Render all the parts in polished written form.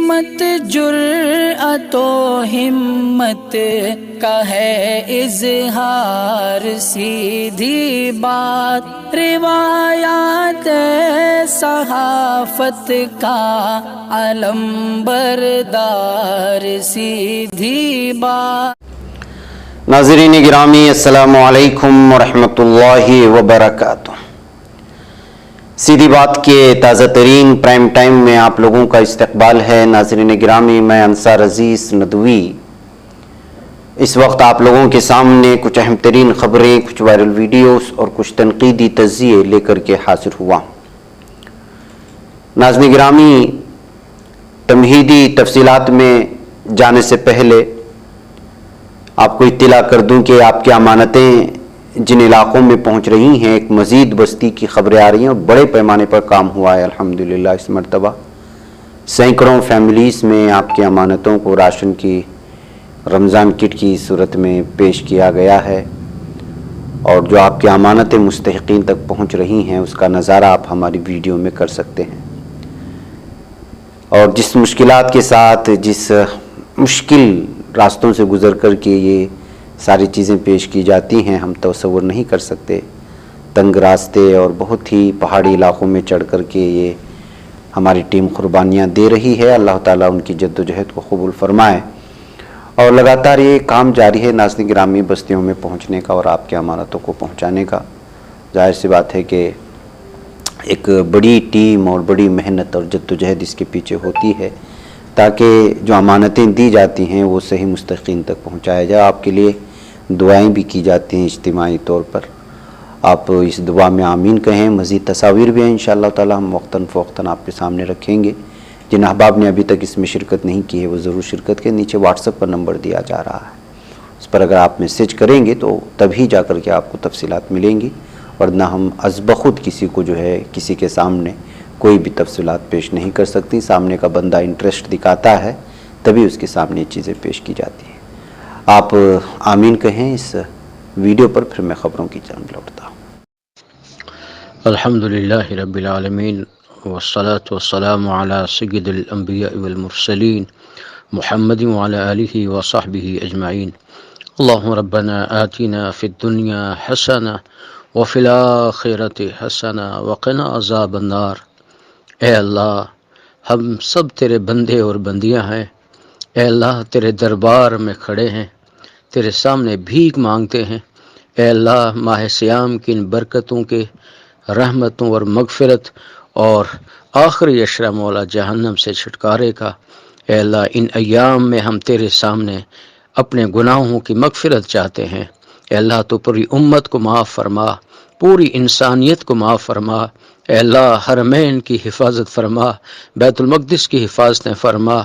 سمت جرأت و ہمت کا ہے اظہار، سیدھی بات روایات صحافت کا علم بردار، سیدھی بات۔ ناظرین گرامی، السلام علیکم ورحمۃ اللہ وبرکاتہ۔ سیدھی بات کے تازہ ترین پرائم ٹائم میں آپ لوگوں کا استقبال ہے۔ ناظرین گرامی، میں انصار عزیز ندوی اس وقت آپ لوگوں کے سامنے کچھ اہم ترین خبریں، کچھ وائرل ویڈیوز اور کچھ تنقیدی تجزیے لے کر کے حاضر ہوا۔ ناظرین گرامی، تمہیدی تفصیلات میں جانے سے پہلے آپ کو اطلاع کر دوں کہ آپ کی امانتیں جن علاقوں میں پہنچ رہی ہیں، ایک مزید بستی کی خبریں آ رہی ہیں اور بڑے پیمانے پر کام ہوا ہے الحمدللہ۔ اس مرتبہ سینکڑوں فیملیز میں آپ کی امانتوں کو راشن کی رمضان کٹ کی صورت میں پیش کیا گیا ہے، اور جو آپ کی امانتیں مستحقین تک پہنچ رہی ہیں اس کا نظارہ آپ ہماری ویڈیو میں کر سکتے ہیں۔ اور جس مشکلات کے ساتھ، جس مشکل راستوں سے گزر کر کے یہ ساری چیزیں پیش کی جاتی ہیں، ہم تصور نہیں کر سکتے۔ تنگ راستے اور بہت ہی پہاڑی علاقوں میں چڑھ کر کے یہ ہماری ٹیم قربانیاں دے رہی ہے۔ اللہ تعالیٰ ان کی جد و جہد کو قبول فرمائے، اور لگاتار یہ کام جاری ہے ناظرین گرامی، بستیوں میں پہنچنے کا اور آپ کی امانتوں کو پہنچانے کا۔ ظاہر سی بات ہے کہ ایک بڑی ٹیم اور بڑی محنت اور جد و جہد اس کے پیچھے ہوتی ہے تاکہ جو امانتیں دی جاتی ہیں وہ صحیح مستحقین تک پہنچایا جائے۔ آپ کے لیے دعائیں بھی کی جاتی ہیں اجتماعی طور پر، آپ اس دعا میں آمین کہیں۔ مزید تصاویر بھی ہیں انشاءاللہ تعالی، ہم وقتاً فوقتاً آپ کے سامنے رکھیں گے۔ جن احباب نے ابھی تک اس میں شرکت نہیں کی ہے وہ ضرور شرکت کے نیچے واٹس ایپ پر نمبر دیا جا رہا ہے، اس پر اگر آپ میسیج کریں گے تو تبھی جا کر کے آپ کو تفصیلات ملیں گی، ورنہ ہم از بخود کسی کو جو ہے کسی کے سامنے کوئی بھی تفصیلات پیش نہیں کر سکتی۔ سامنے کا بندہ انٹرسٹ دکھاتا ہے تبھی اس کے سامنے یہ چیزیں پیش کی جاتی ہیں۔ آپ آمین کہیں اس ویڈیو پر، پھر میں خبروں کی جانب لوٹتا ہوں۔ الحمدللہ رب العالمین، والصلاة والسلام علی سید الانبیاء والمرسلین، محمد وعلی آلہ وصحبہ اجمعین۔ اللہم ربنا آتنا فی الدنیا حسنہ وفی الآخرۃ حسنہ وقنا عذاب النار۔ اے اللہ، ہم سب تیرے بندے اور بندیاں ہیں، اے اللہ تیرے دربار میں کھڑے ہیں، تیرے سامنے بھیک مانگتے ہیں۔ اے اللہ، ماہ سیام کی ان برکتوں کے، رحمتوں اور مغفرت اور آخری عشرہ مولا جہنم سے چھٹکارے کا، اے اللہ ان ایام میں ہم تیرے سامنے اپنے گناہوں کی مغفرت چاہتے ہیں۔ اے اللہ تو پوری امت کو معاف فرما، پوری انسانیت کو معاف فرما۔ اے اللہ حرمین کی حفاظت فرما، بیت المقدس کی حفاظتیں فرما۔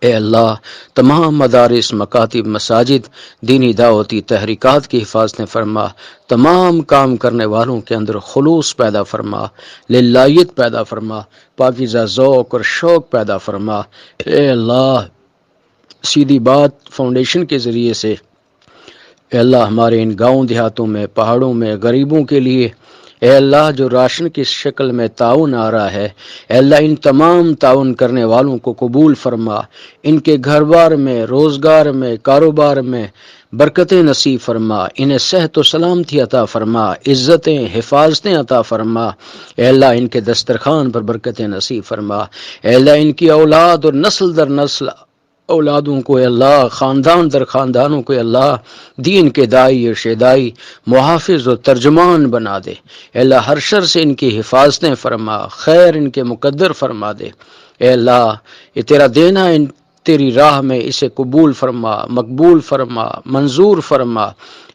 اے اللہ تمام مدارس، مکاتب، مساجد، دینی دعوتی تحریکات کی حفاظتیں فرما۔ تمام کام کرنے والوں کے اندر خلوص پیدا فرما، للہیت پیدا فرما، پاکیزہ ذوق اور شوق پیدا فرما۔ اے اللہ سیدھی بات فاؤنڈیشن کے ذریعے سے، اے اللہ ہمارے ان گاؤں دیہاتوں میں، پہاڑوں میں غریبوں کے لیے، اے اللہ جو راشن کی شکل میں تعاون آ رہا ہے، اے اللہ ان تمام تعاون کرنے والوں کو قبول فرما۔ ان کے گھر بار میں، روزگار میں، کاروبار میں برکتیں نصیب فرما، انہیں صحت و سلامتی عطا فرما، عزتیں، حفاظتیں عطا فرما۔ اے اللہ ان کے دسترخوان پر برکتیں نصیب فرما۔ اے اللہ ان کی اولاد اور نسل در نسل اولادوں کو، اے اللہ خاندان در خاندانوں کو، اے اللہ دین کے دائی اور شیدائی، محافظ و ترجمان بنا دے۔ اے اللہ ہر شر سے ان کی حفاظتیں فرما، خیر ان کے مقدر فرما دے۔ اے اللہ یہ تیرا دینا، ان تیری راہ میں اسے قبول فرما، مقبول فرما، منظور فرما۔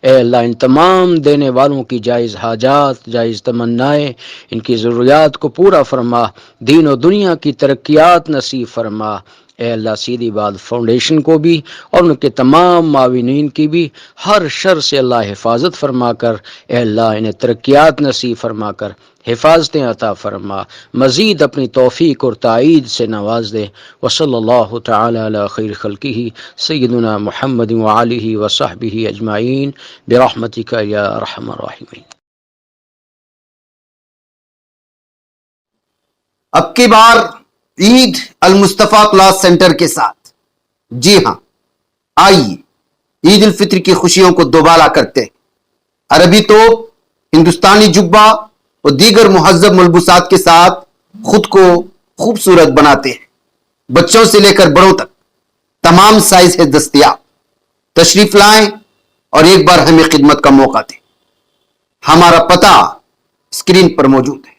اے اللہ ان تمام دینے والوں کی جائز حاجات، جائز تمنائیں، ان کی ضروریات کو پورا فرما، دین و دنیا کی ترقیات نصیب فرما۔ اے اللہ سیدھی بات فاؤنڈیشن کو بھی اور ان کے تمام معاونین کی بھی ہر شر سے اللہ حفاظت فرما کر، اے اللہ انہیں ترقیات نصیب فرما کر حفاظتیں عطا فرما، مزید اپنی توفیق اور تائید سے نواز دے۔ وصلی اللہ تعالی علی خیر خلقہ سیدنا محمد وآلہ وصحبہ اجمعین برحمتک یا ارحم الراحمین۔ اب کی بار عید المصطفیٰ کلاس سینٹر کے ساتھ. جی ہاں، آئیے عید الفطر کی خوشیوں کو دوبالا کرتے ہیں. عربی توپ، ہندوستانی جبہ اور دیگر مہذب ملبوسات کے ساتھ خود کو خوبصورت بناتے ہیں. بچوں سے لے کر بڑوں تک تمام سائز ہے دستیاب. تشریف لائیں اور ایک بار ہمیں خدمت کا موقع دیں. ہمارا پتہ اسکرین پر موجود ہے.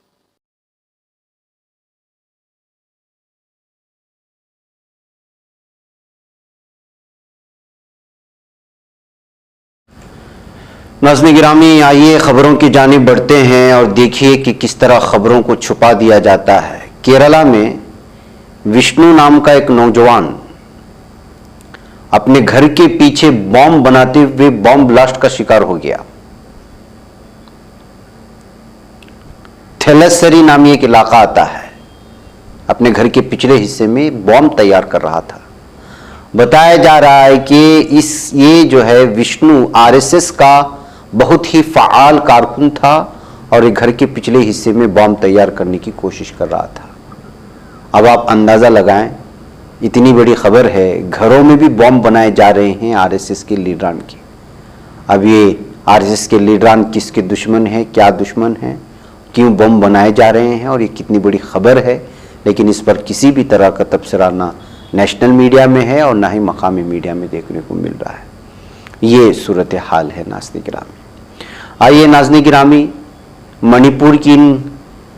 ناظرین گرامی، آئیے خبروں کی جانب بڑھتے ہیں اور دیکھیے کہ کس طرح خبروں کو چھپا دیا جاتا ہے. کیرلا میں وشنو نام کا ایک نوجوان اپنے گھر کے پیچھے بم بناتے ہوئے بم بلاسٹ کا شکار ہو گیا. تھیلسری نامی ایک علاقہ آتا ہے. اپنے گھر کے پچھلے حصے میں بم تیار کر رہا تھا. بتایا جا رہا ہے کہ یہ جو ہے وشنو RSS کا بہت ہی فعال کارکن تھا اور ایک گھر کے پچھلے حصے میں بم تیار کرنے کی کوشش کر رہا تھا. اب آپ اندازہ لگائیں، اتنی بڑی خبر ہے، گھروں میں بھی بم بنائے جا رہے ہیں RSS کے لیڈران کے. اب یہ RSS کے لیڈران کس کے دشمن ہیں، کیا دشمن ہیں، کیوں بم بنائے جا رہے ہیں اور یہ کتنی بڑی خبر ہے، لیکن اس پر کسی بھی طرح کا تبصرہ نہ نیشنل میڈیا میں ہے اور نہ ہی مقامی میڈیا میں دیکھنے کو مل رہا ہے. یہ صورتحال ہے ناظرین گرامی. آئیے ناظرین گرامی، منی پور کی ان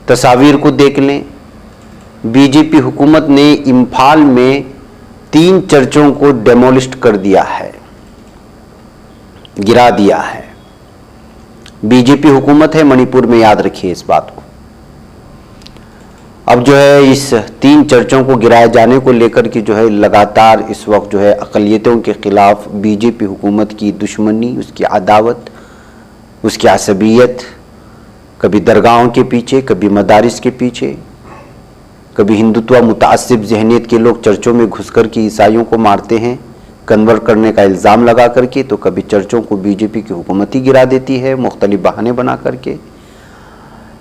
تصاویر کو دیکھ لیں. BJP حکومت نے امپھال میں 3 چرچوں کو ڈیمولسٹ کر دیا ہے، گرا دیا ہے. BJP حکومت ہے منی پور میں، یاد رکھیے اس بات کو. اب جو ہے اس 3 چرچوں کو گرائے جانے کو لے کر کے جو ہے لگاتار اس وقت جو ہے اقلیتوں کے خلاف BJP حکومت کی دشمنی، اس کی عداوت، اس کی عصبیت، کبھی درگاہوں کے پیچھے، کبھی مدارس کے پیچھے، کبھی ہندوتوا متعصب ذہنیت کے لوگ چرچوں میں گھس کر کے عیسائیوں کو مارتے ہیں کنورٹ کرنے کا الزام لگا کر کے، تو کبھی چرچوں کو BJP کی حکومت ہی گرا دیتی ہے مختلف بہانے بنا کر کے.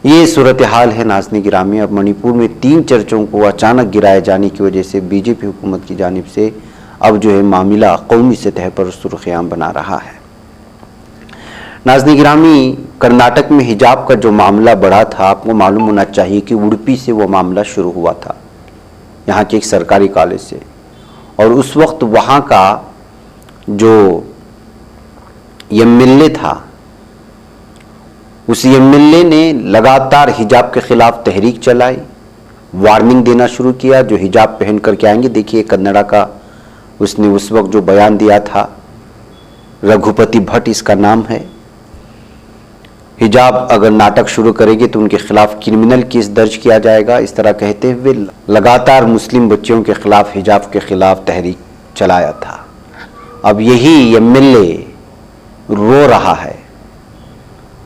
یہ صورتحال ہے ناظرین گرامی. اب منی پور میں 3 چرچوں کو اچانک گرائے جانے کی وجہ سے BJP حکومت کی جانب سے اب جو ہے معاملہ قومی سطح پر سرخیاں بنا رہا ہے. ناظرین گرامی، کرناٹک میں حجاب کا جو معاملہ بڑھا تھا، آپ کو معلوم ہونا چاہیے کہ اڑپی سے وہ معاملہ شروع ہوا تھا، یہاں کے ایک سرکاری کالج سے. اور اس وقت وہاں کا جو MLA تھا، اس MLA نے لگاتار حجاب کے خلاف تحریک چلائی، وارننگ دینا شروع کیا. جو حجاب پہن کر کے آئیں گے، دیکھیے کنڑا کا اس نے اس وقت جو بیان دیا تھا، رگھوپتی بھٹ اس کا نام ہے. حجاب اگر ناٹک شروع کرے گی تو ان کے خلاف کرمنل کیس درج کیا جائے گا، اس طرح کہتے ہوئے لگاتار مسلم بچوں کے خلاف حجاب کے خلاف تحریک چلایا تھا. اب یہی MLA رو رہا ہے،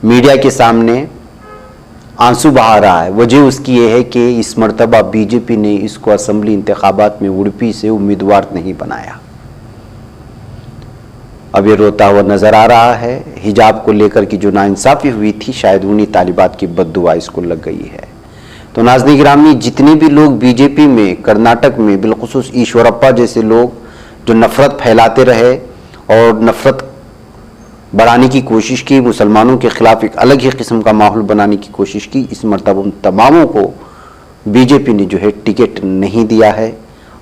میڈیا کے سامنے آنسو بہا رہا ہے. وجہ اس کی یہ ہے کہ اس مرتبہ BJP نے اس کو اسمبلی انتخابات میں اڑپی سے امیدوار نہیں بنایا. اب یہ روتا ہوا نظر آ رہا ہے. حجاب کو لے کر کی جو ناانصافی ہوئی تھی، شاید انہی طالبات کی بد دعا اس کو لگ گئی ہے. تو ناظرین گرامی، جتنے بھی لوگ BJP میں کرناٹک میں بالخصوص ایشورپا جیسے لوگ جو نفرت پھیلاتے رہے اور نفرت بڑھانے کی کوشش کی، مسلمانوں کے خلاف ایک الگ ہی قسم کا ماحول بنانے کی کوشش کی، اس مرتبہ ان تماموں کو BJP نے جو ہے ٹکٹ نہیں دیا ہے.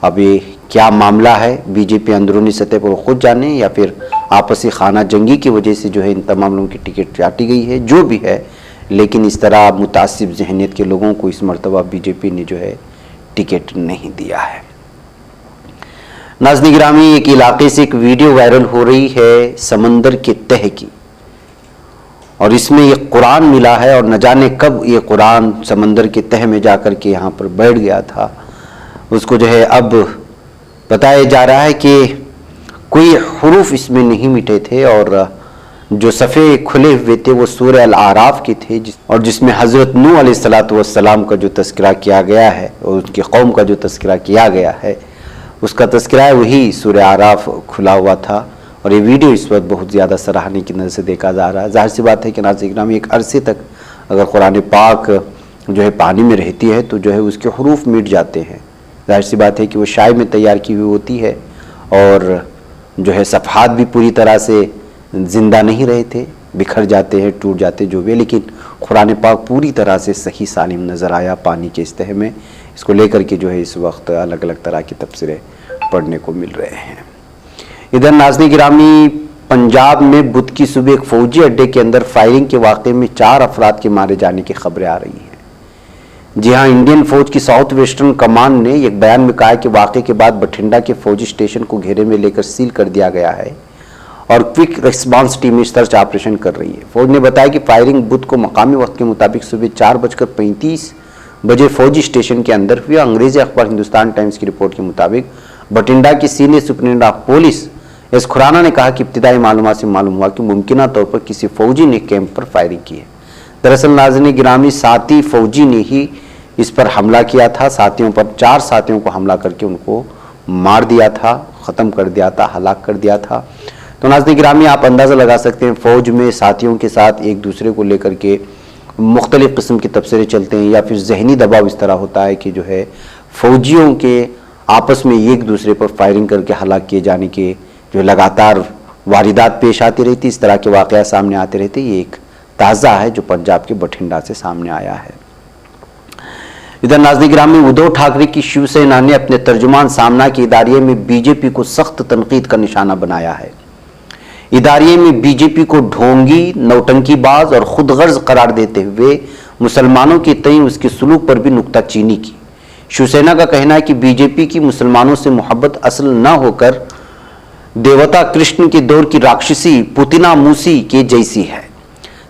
اب یہ کیا معاملہ ہے، BJP اندرونی سطح پر خود جانے یا پھر آپسی خانہ جنگی کی وجہ سے جو ہے ان تمام لوگوں کی ٹکٹ کاٹی گئی ہے، جو بھی ہے. لیکن اس طرح متعصب ذہنیت کے لوگوں کو اس مرتبہ BJP نے جو ہے ٹکٹ نہیں دیا ہے. ناظرین گرامی، ایک علاقے سے ایک ویڈیو وائرل ہو رہی ہے سمندر کے تہ کی، اور اس میں یہ قرآن ملا ہے، اور نہ جانے کب یہ قرآن سمندر کے تہ میں جا کر کے یہاں پر بیٹھ گیا تھا. اس کو جو ہے اب بتایا جا رہا ہے کہ کوئی حروف اس میں نہیں مٹے تھے، اور جو صفحے کھلے ہوئے تھے وہ سورہ الاعراف کے تھے، اور جس میں حضرت نوح علیہ السلام کا جو تذکرہ کیا گیا ہے اور ان کی قوم کا جو تذکرہ کیا گیا ہے، اس کا تذکرہ ہے، وہی سورہ اعراف کھلا ہوا تھا. اور یہ ویڈیو اس وقت بہت زیادہ سراہنے کی نظر سے دیکھا جا رہا ہے. ظاہر سی بات ہے کہ ناظرین گرامی، ایک عرصے تک اگر قرآن پاک جو ہے پانی میں رہتی ہے تو جو ہے اس کے حروف مٹ جاتے ہیں، ظاہر سی بات ہے کہ وہ شائع میں تیار کی ہوئی ہوتی ہے اور جو ہے صفحات بھی پوری طرح سے زندہ نہیں رہے تھے، بکھر جاتے ہیں، ٹوٹ جاتے جو بھی، لیکن قرآن پاک پوری طرح سے صحیح سالم نظر آیا پانی کے استحے میں۔ اس کو لے کر کے جو ہے اس وقت الگ الگ طرح کے تبصرے پڑھنے کو مل رہے ہیں۔ ادھر ناظرین گرامی، پنجاب میں بدھ کی صبح ایک فوجی اڈے کے اندر فائرنگ کے واقعے میں 4 افراد کے مارے جانے کی خبریں آ رہی ہیں۔ جی ہاں، انڈین فوج کی ساؤتھ ویسٹرن کمانڈ نے ایک بیان میں کہا کہ واقعے کے بعد بٹھنڈا کے فوجی اسٹیشن کو گھیرے میں لے کر سیل کر دیا گیا ہے اور quick response team search operation کر رہی ہے۔ فوج نے بتایا کہ فائرنگ بدھ کو مقامی وقت کے مطابق صبح 4:35 بجے فوجی اسٹیشن کے اندر ہوئی۔ انگریزی اخبار ہندوستان ٹائمز کی رپورٹ کے مطابق بٹھنڈا کی senior superintendent of police S Khurrana نے کہا کہ ابتدائی معلومات سے معلوم ہوا کہ ممکنہ طور پر کسی فوجی نے کیمپ پر فائرنگ کی ہے۔ دراصل ناظرین گرامی، ساتھی فوجی نے ہی اس پر حملہ کیا تھا، ساتھیوں پر 4 ساتھیوں کو حملہ کر کے ان کو مار دیا تھا، ختم کر دیا تھا، ہلاک کر دیا تھا۔ تو ناظرین گرامی، آپ اندازہ لگا سکتے ہیں فوج میں ساتھیوں کے ساتھ ایک دوسرے کو لے کر کے مختلف قسم کے تبصرے چلتے ہیں، یا پھر ذہنی دباؤ اس طرح ہوتا ہے کہ جو ہے فوجیوں کے آپس میں ایک دوسرے پر فائرنگ کر کے ہلاک کیے جانے کے جو لگاتار واردات پیش آتی رہتی، اس طرح کے واقعات سامنے آتے رہتے۔ یہ ایک تازہ ہے جو پنجاب کے بٹھنڈا سے سامنے آیا ہے۔ ادھر ناظرین گرامی، ادھو ٹھاکرے کی شیو سینا نے اپنے ترجمان سامنا کے اداریے میں بی جے پی کو سخت تنقید کا نشانہ بنایا ہے۔ اداریے میں بی جے پی کو ڈھونگی، نوٹنکی باز اور خود غرض قرار دیتے ہوئے مسلمانوں کے تئیں اس کے سلوک پر بھی نکتہ چینی کی۔ شیو سینا کا کہنا ہے کہ بی جے پی کی مسلمانوں سے محبت اصل نہ ہو کر دیوتا کرشن کے دور کی راکشسی پوتنا موسی کے جیسی ہے۔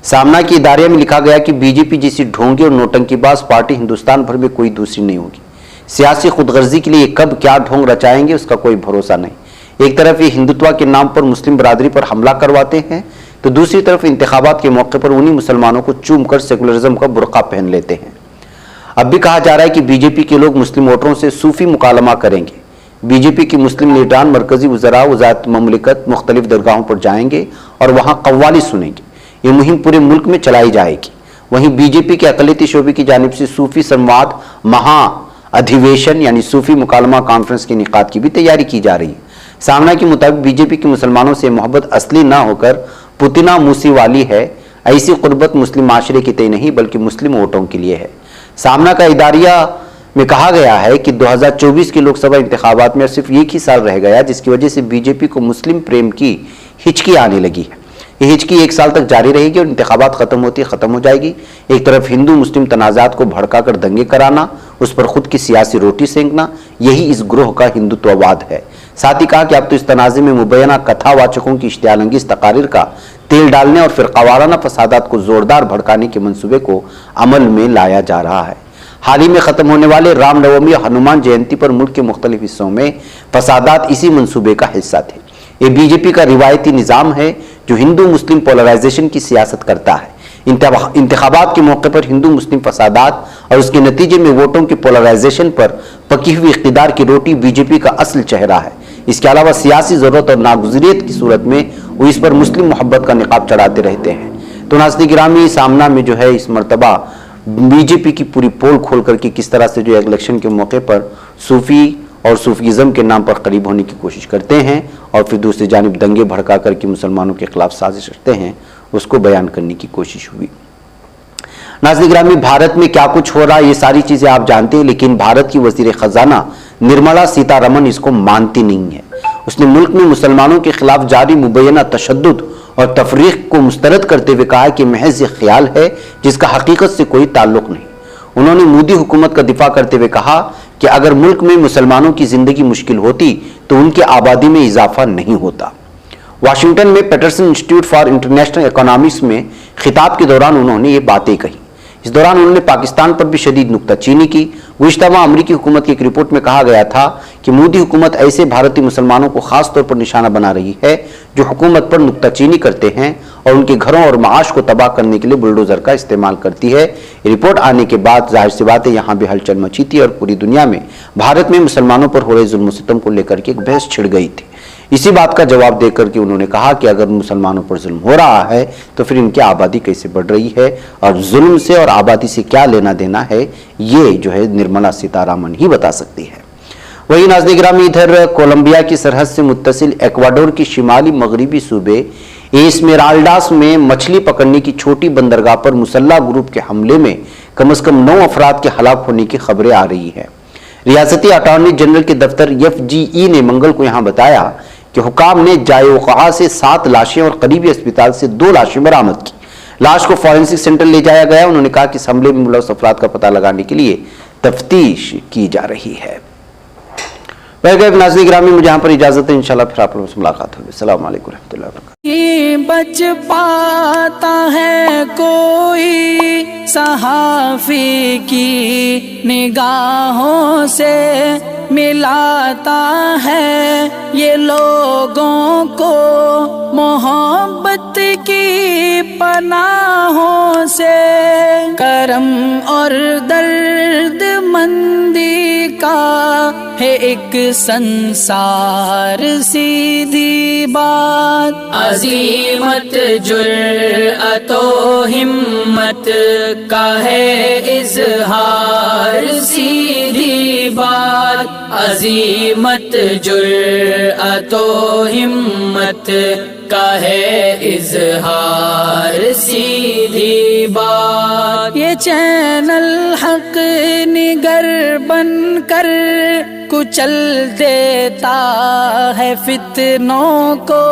سامنا کی اداریہ میں لکھا گیا کہ بی جے پی جیسی ڈھونگی اور نوٹنکی باز پارٹی ہندوستان بھر میں کوئی دوسری نہیں ہوگی۔ سیاسی خود غرضی کے لیے کب کیا ڈھونگ رچائیں گے اس کا کوئی بھروسہ نہیں۔ ایک طرف یہ ہندوتوا کے نام پر مسلم برادری پر حملہ کرواتے ہیں تو دوسری طرف انتخابات کے موقع پر انہی مسلمانوں کو چوم کر سیکولرزم کا برقع پہن لیتے ہیں۔ اب بھی کہا جا رہا ہے کہ بی جے پی کے لوگ مسلم ووٹروں سے صوفی مکالمہ کریں گے۔ بی جے پی کے مسلم لیڈران مرکزی وزراء وزارت مملکت مختلف درگاہوں پر جائیں گے اور وہاں قوالی سنیں گے۔ یہ مہم پورے ملک میں چلائی جائے گی۔ وہیں بی جے پی کے اقلیتی شعبے کی جانب سے صوفی سنواد مہا ادھیویشن یعنی صوفی مکالمہ کانفرنس کے انعقاد کی بھی تیاری کی جا رہی ہے۔ سامنا کے مطابق بی جے پی کے مسلمانوں سے محبت اصلی نہ ہو کر پوتنا موسی والی ہے۔ ایسی قربت مسلم معاشرے کے تئیں نہیں بلکہ مسلم ووٹوں کے لیے ہے۔ سامنا کا اداریہ میں کہا گیا ہے کہ 2024 کے لوک سبھا انتخابات میں صرف ایک ہی سال رہ گیا جس کی وجہ سے بی جے پی کو مسلم پریم کی ہچکی آنے لگی ہے۔ یہ ہچکی 1 سال تک جاری رہے گی اور انتخابات ختم ہو جائے گی۔ ایک طرف ہندو مسلم تنازعات کو بھڑکا کر دنگے کرانا، اس پر خود کی سیاسی روٹی سینکنا، یہی اس گروہ کا ہندوتوواد ہے۔ ساتھ ہی کہا کہ اب تو اس تنازع میں مبینہ کتھا واچکوں کی اشتعال انگیز تقاریر کا تیل ڈالنے اور فرقہ وارانہ فسادات کو زوردار بھڑکانے کے منصوبے کو عمل میں لایا جا رہا ہے۔ حال ہی میں ختم ہونے والے رام نومی اور ہنومان جینتی پر ملک کے مختلف حصوں میں فسادات اسی منصوبے کا حصہ تھے۔ یہ بی جے پی کا روایتی نظام ہے جو ہندو مسلم پولرائزیشن کی سیاست کرتا ہے۔ انتخابات کے موقع پر ہندو مسلم فسادات اور اس کے نتیجے میں ووٹوں کی پولرائزیشن پر پکی ہوئی اقتدار کی روٹی بی جے پی کا اصل چہرہ ہے۔ اس کے علاوہ سیاسی ضرورت اور ناگزیریت کی صورت میں وہ اس پر مسلم محبت کا نقاب چڑھاتے رہتے ہیں۔ تو ناظرین گرامی، سامنا میں جو ہے اس مرتبہ بی جے پی کی پوری پول کھول کر کے کس طرح سے جو الیکشن کے موقع پر صوفی اور صوفیزم کے نام پر قریب ہونے کی کوشش کرتے ہیں اور پھر دوسری جانب دنگے بھڑکا کر کے مسلمانوں کے خلاف سازش کرتے ہیں، اس کو بیان کرنے کی کوشش ہوئی۔ ناظرین گرامی، بھارت میں کیا کچھ ہو رہا ہے یہ ساری چیزیں آپ جانتے ہیں، لیکن بھارت کی وزیر خزانہ نرملا سیتا رمن اس کو مانتی نہیں ہے۔ اس نے ملک میں مسلمانوں کے خلاف جاری مبینہ تشدد اور تفریق کو مسترد کرتے ہوئے کہا کہ محض یہ خیال ہے جس کا حقیقت سے کوئی تعلق نہیں۔ انہوں نے مودی حکومت کا دفاع کرتے ہوئے کہا کہ اگر ملک میں مسلمانوں کی زندگی مشکل ہوتی تو ان کی آبادی میں اضافہ نہیں ہوتا۔ واشنگٹن میں Peterson Institute for International Economics میں خطاب کے دوران انہوں نے یہ باتیں کہی۔ اس دوران انہوں نے پاکستان پر بھی شدید نکتہ چینی کی۔ گزشتہ ماہ امریکی حکومت کی ایک رپورٹ میں کہا گیا تھا کہ مودی حکومت ایسے بھارتی مسلمانوں کو خاص طور پر نشانہ بنا رہی ہے جو حکومت پر نکتہ چینی کرتے ہیں اور ان کے گھروں اور معاش کو تباہ کرنے کے لیے بلڈوزر کا استعمال کرتی ہے۔ یہ رپورٹ آنے کے بعد ظاہر سی بات ہے یہاں بھی ہلچل مچی تھی اور پوری دنیا میں بھارت میں مسلمانوں پر ہو رہے ظلم و ستم کو لے کر کے ایک بحث چھڑ گئی تھی۔ اسی بات کا جواب دے کر کے انہوں نے کہا کہ اگر مسلمانوں پر ظلم ہو رہا ہے تو پھر ان کی آبادی کیسے بڑھ رہی ہے اور ظلم سے اور آبادی سے کیا لینا دینا ہے، یہ جو ہے نرملا سیتا رمن ہی بتا سکتی ہے۔ وہی ناظرین گرامی ادھر کولمبیا کی سرحد سے متصل ایکواڈور کی شمالی مغربی صوبے اسمیرالڈاس میں مچھلی پکڑنے کی چھوٹی بندرگاہ پر مسلح گروپ کے حملے میں کم از کم 9 افراد کے ہلاک ہونے کی خبریں آ رہی ہیں۔ ریاستی اٹارنی جنرل کے دفتر FGE نے منگل کو یہاں بتایا کہ حکام نے جائے وقعہ سے 7 لاشیں اور قریبی اسپتال سے 2 لاشیں برآمد کی۔ لاش کو فورینسک سینٹر لے جایا گیا۔ انہوں نے کہا کہ اس حملے میں ملوث افراد کا پتہ لگانے کے لیے تفتیش کی جا رہی ہے۔ ناظرین گرامی مجھے یہاں پر اجازت ہے، انشاءاللہ پھر آپ لوگوں سے ملاقات ہوگی۔ السلام علیکم ورحمۃ اللہ وبرکاتہ۔ بچ پاتا ہے کوئی صحافی کی نگاہوں سے، ملاتا ہے یہ لوگوں کو محبت کی پناہوں سے، کرم اور درد مندی کا ہے ایک سنسار، سیدھی بات عظیمت جرأت و ہمت کا ہے اظہار، سیدھی بات عظیمت جرأت و ہمت کا ہے اظہار، سیدھی بات۔ یہ چینل حق نگر بن کر کچل دیتا ہے فتنوں کو،